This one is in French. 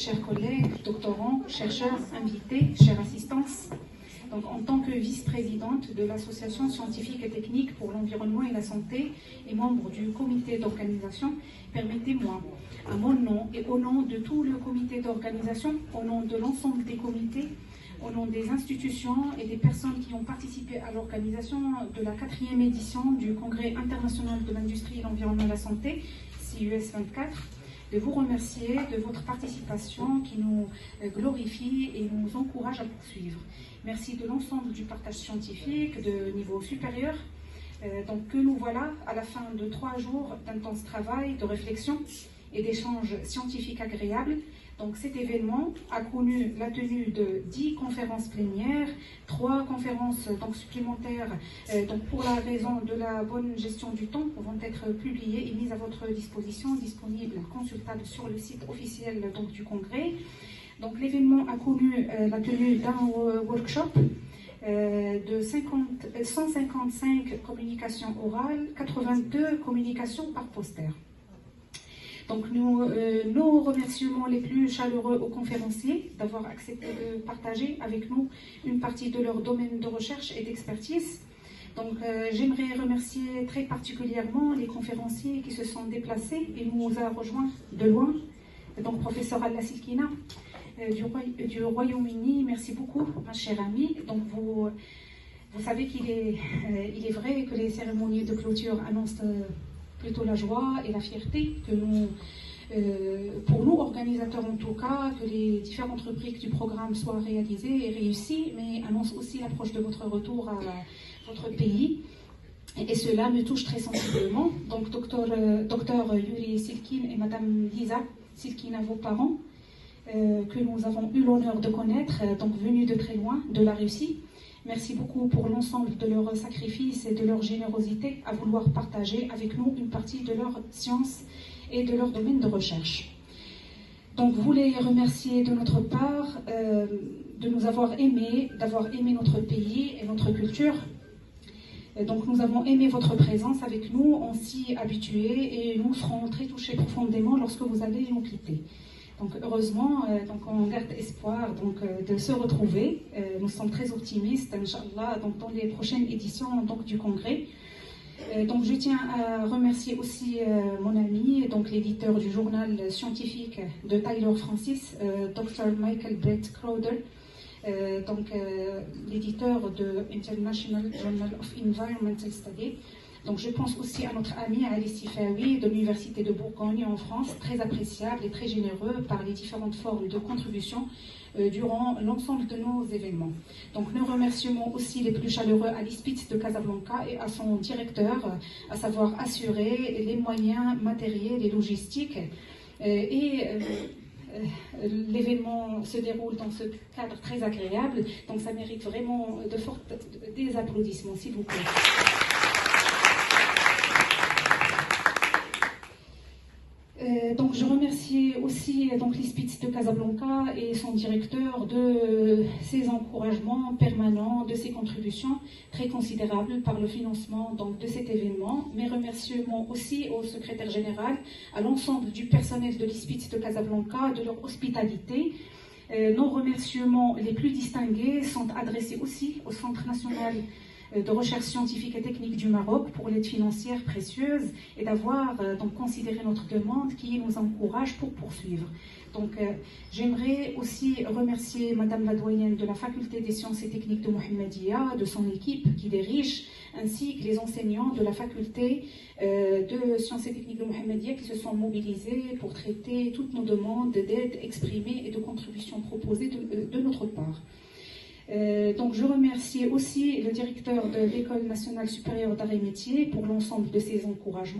chers collègues, doctorants, chercheurs, invités, chère assistance. Donc, en tant que vice-présidente de l'Association scientifique et technique pour l'environnement et la santé et membre du comité d'organisation, permettez-moi, à mon nom et au nom de tout le comité d'organisation, au nom de l'ensemble des comités, au nom des institutions et des personnes qui ont participé à l'organisation de la 4e édition du Congrès international de l'industrie, l'environnement et la santé, CIUS 24, de vous remercier de votre participation qui nous glorifie et nous encourage à poursuivre. Merci de l'ensemble du partage scientifique de niveau supérieur. Donc que nous voilà à la fin de 3 jours d'intense travail, de réflexion et d'échanges scientifiques agréables. Donc cet événement a connu la tenue de 10 conférences plénières, 3 conférences supplémentaires donc pour la raison de la bonne gestion du temps vont être publiées et mises à votre disposition, disponibles, consultables sur le site officiel donc, du congrès. Donc l'événement a connu la tenue d'un workshop de 155 communications orales, 82 communications par poster. Donc nos remerciements les plus chaleureux aux conférenciers d'avoir accepté de partager avec nous une partie de leur domaine de recherche et d'expertise. Donc j'aimerais remercier très particulièrement les conférenciers qui se sont déplacés et nous a rejoints de loin. Donc professeur Alla Silkina du Royaume-Uni, merci beaucoup ma chère amie. Donc vous savez qu'il est vrai que les cérémonies de clôture annoncent plutôt la joie et la fierté que nous, pour nous organisateurs en tout cas, que les différentes rubriques du programme soient réalisées et réussies, mais annonce aussi l'approche de votre retour à votre pays. Et cela me touche très sensiblement. Donc docteur Yuri Silkin et madame Lisa Silkina, vos parents, que nous avons eu l'honneur de connaître, donc venus de très loin, de la Russie. Merci beaucoup pour l'ensemble de leurs sacrifices et de leur générosité à vouloir partager avec nous une partie de leur science et de leur domaine de recherche. Donc, vous les remercier de notre part, de nous avoir aimés, d'avoir aimé notre pays et notre culture. Donc, nous avons aimé votre présence avec nous, on s'y habitué et nous serons très touchés profondément lorsque vous allez nous quitter. Donc heureusement, on garde espoir de se retrouver. Nous sommes très optimistes, Inch'Allah, dans les prochaines éditions du congrès. Donc je tiens à remercier aussi mon ami, l'éditeur du journal scientifique de Taylor Francis, Dr. Michael Brett Crowder, l'éditeur de International Journal of Environmental Studies. Donc je pense aussi à notre ami Ali Sifawi de l'Université de Bourgogne en France, très appréciable et très généreux par les différentes formes de contribution durant l'ensemble de nos événements. Donc nous remercions aussi les plus chaleureux à l'ISPIT de Casablanca et à son directeur, à savoir assurer les moyens matériels et logistiques. L'événement se déroule dans ce cadre très agréable, donc ça mérite vraiment des applaudissements, s'il vous plaît. Donc je remercie aussi l'ISPIT de Casablanca et son directeur de ses encouragements permanents, de ses contributions très considérables par le financement de cet événement. Mes remerciements aussi au secrétaire général, à l'ensemble du personnel de l'ISPIT de Casablanca, de leur hospitalité. Nos remerciements les plus distingués sont adressés aussi au Centre national de recherche scientifique et technique du Maroc pour l'aide financière précieuse et d'avoir considéré notre demande qui nous encourage pour poursuivre. Donc j'aimerais aussi remercier Madame la doyenne de la faculté des sciences et techniques de Mohammedia, de son équipe qui dirige, ainsi que les enseignants de la faculté de sciences et techniques de Mohammedia qui se sont mobilisés pour traiter toutes nos demandes d'aide exprimées et de contributions proposées de notre part. Donc je remercie aussi le directeur de l'École nationale supérieure d'arts et métiers pour l'ensemble de ses encouragements.